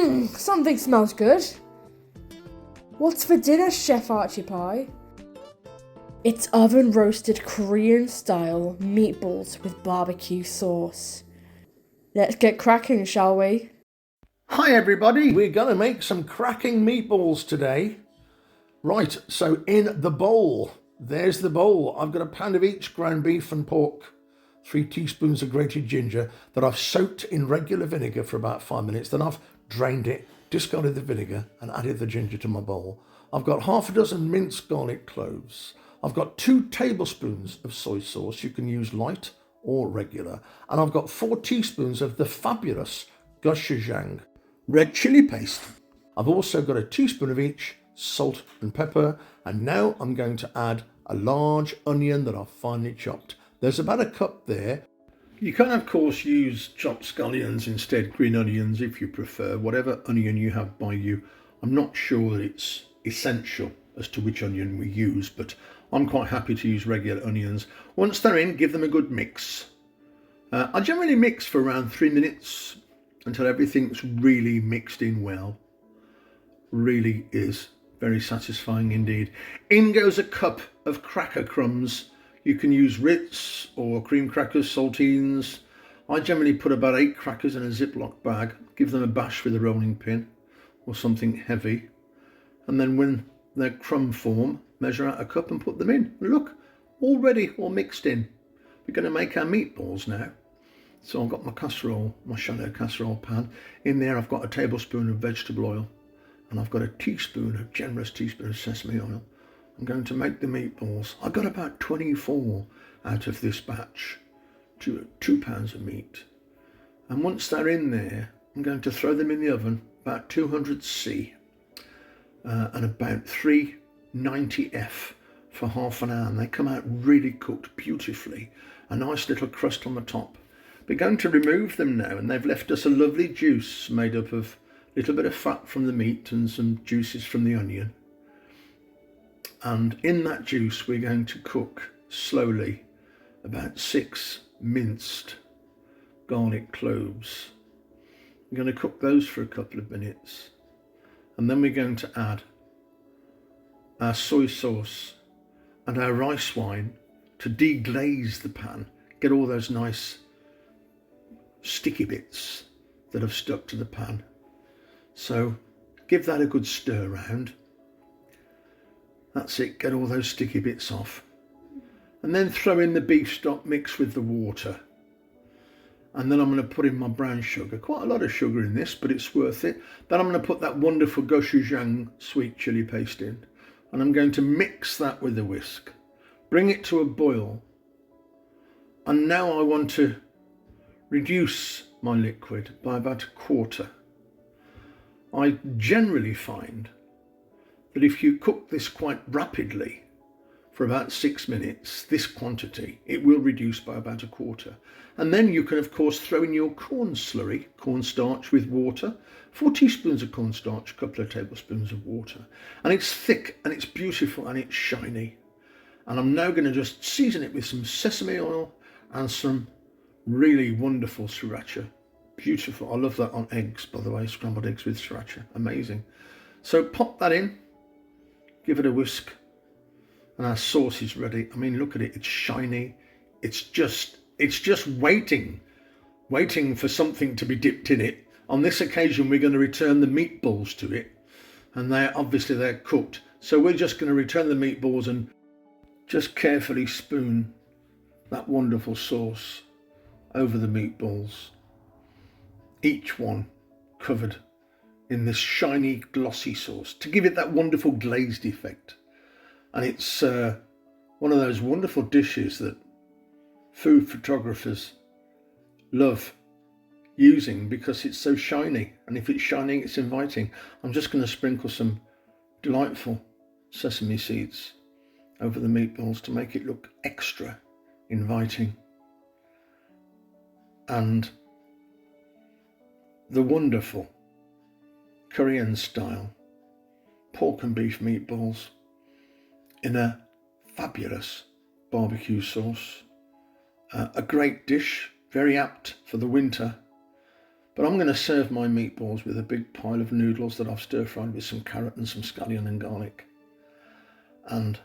Something smells good. What's for dinner, Chef Archie Pie? It's oven roasted Korean style meatballs with barbecue sauce. Let's get cracking, shall we? Hi everybody, we're going to make some cracking meatballs today. Right, so in the bowl, there's the bowl. I've got a pound of each ground beef and pork, 3 teaspoons of grated ginger that I've soaked in regular vinegar for about 5 minutes. Then I've drained it, discarded the vinegar and added the ginger to my bowl. I've got half a dozen minced garlic cloves. I've got 2 tablespoons of soy sauce. You can use light or regular. And I've got 4 teaspoons of the fabulous gochujang red chili paste. I've also got a teaspoon of each salt and pepper. And now I'm going to add a large onion that I've finely chopped. There's about a cup there. You can of course use chopped scallions instead, green onions if you prefer, whatever onion you have by you. I'm not sure that it's essential as to which onion we use, but I'm quite happy to use regular onions. Once they're in, give them a good mix. I generally mix for around 3 minutes until everything's really mixed in well. Really is very satisfying indeed. In goes a cup of cracker crumbs. You can use Ritz or cream crackers, saltines. I generally put about 8 crackers in a Ziploc bag, give them a bash with a rolling pin or something heavy. And then when they're crumb form, measure out a cup and put them in. Look, all ready, all mixed in. We're going to make our meatballs now. So I've got my casserole, my shallow casserole pan. In there I've got a tablespoon of vegetable oil and I've got a generous teaspoon of sesame oil. I'm going to make the meatballs. I got about 24 out of this batch, 2 pounds of meat. And once they're in there, I'm going to throw them in the oven, about 200°C, and about 390°F for half an hour. And they come out really cooked beautifully. A nice little crust on the top. We're going to remove them now, and they've left us a lovely juice made up of a little bit of fat from the meat and some juices from the onion. And in that juice we're going to cook slowly about 6 minced garlic cloves. We're going to cook those for a couple of minutes, and then we're going to add our soy sauce and our rice wine to deglaze the pan, get all those nice sticky bits that have stuck to the pan. So give that a good stir round. That's it, get all those sticky bits off. And then throw in the beef stock mixed with the water. And then I'm going to put in my brown sugar. Quite a lot of sugar in this, but it's worth it. Then I'm going to put that wonderful gochujang sweet chili paste in. And I'm going to mix that with a whisk. Bring it to a boil. And now I want to reduce my liquid by about a quarter. I generally find that if you cook this quite rapidly for about 6 minutes, this quantity, it will reduce by about a quarter. And then you can of course throw in your corn slurry, cornstarch with water, 4 teaspoons of cornstarch, a couple of tablespoons of water. And it's thick and it's beautiful and it's shiny. And I'm now going to just season it with some sesame oil and some really wonderful sriracha. Beautiful. I love that on eggs, by the way, scrambled eggs with sriracha. Amazing. So pop that in, give it a whisk, and our sauce is ready. I mean, look at it. It's shiny. It's just waiting for something to be dipped in it. On this occasion, we're going to return the meatballs to it, and they're cooked. So we're just going to return the meatballs and just carefully spoon that wonderful sauce over the meatballs, each one covered in this shiny glossy sauce to give it that wonderful glazed effect. And it's one of those wonderful dishes that food photographers love using because it's so shiny, and if it's shining it's inviting. I'm just going to sprinkle some delightful sesame seeds over the meatballs to make it look extra inviting. And the wonderful Korean style pork and beef meatballs in a fabulous barbecue sauce. A great dish, very apt for the winter, But I'm going to serve my meatballs with a big pile of noodles that I've stir-fried with some carrot and some scallion and garlic. And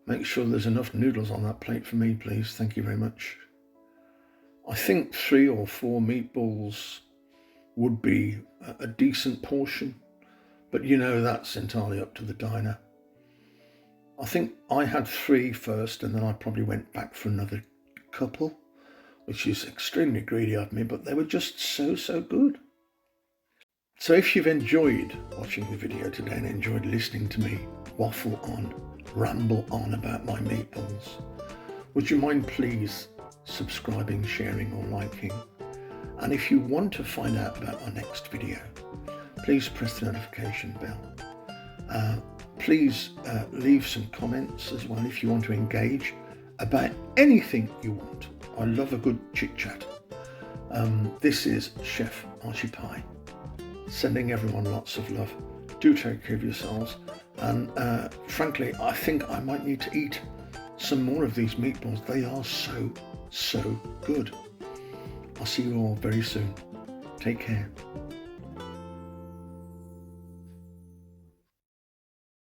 make sure there's enough noodles on that plate for me, please. Thank you very much. I think 3 or 4 meatballs would be a decent portion, but you know that's entirely up to the diner. I think I had 3 first, and then I probably went back for another couple, which is extremely greedy of me, but they were just so good. So if you've enjoyed watching the video today and enjoyed listening to me waffle on, ramble on about my meatballs, would you mind please subscribing, sharing or liking? And if you want to find out about our next video, please press the notification bell. Please leave some comments as well if you want to engage about anything you want. I love a good chit chat. This is Chef Archie Pie, sending everyone lots of love. Do take care of yourselves, and frankly I think I might need to eat some more of these meatballs. They are so good. I'll see you all very soon. Take care.